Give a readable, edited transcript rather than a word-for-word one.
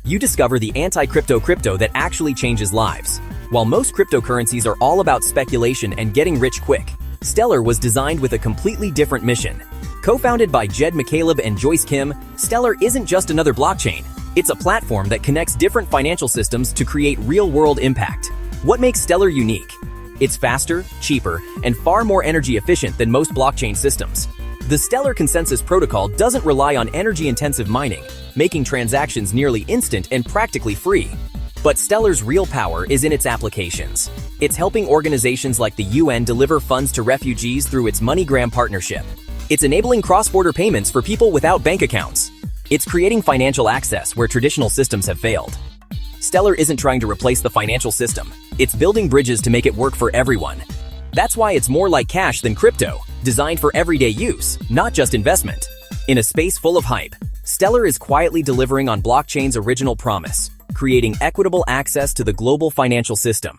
You discover the anti-crypto crypto that actually changes lives. While most cryptocurrencies are all about speculation and getting rich quick, Stellar was designed with a completely different mission. Co-founded by Jed McCaleb and Joyce Kim, Stellar isn't just another blockchain. It's a platform that connects different financial systems to create real-world impact. What makes Stellar unique? It's faster, cheaper, and far more energy efficient than most blockchain systems. The Stellar Consensus Protocol doesn't rely on energy-intensive mining, making transactions nearly instant and practically free. But Stellar's real power is in its applications. It's helping organizations like the UN deliver funds to refugees through its MoneyGram partnership. It's enabling cross-border payments for people without bank accounts. It's creating financial access where traditional systems have failed. Stellar isn't trying to replace the financial system. It's building bridges to make it work for everyone. That's why it's more like cash than crypto, designed for everyday use, not just investment. In a space full of hype, Stellar is quietly delivering on blockchain's original promise, creating equitable access to the global financial system.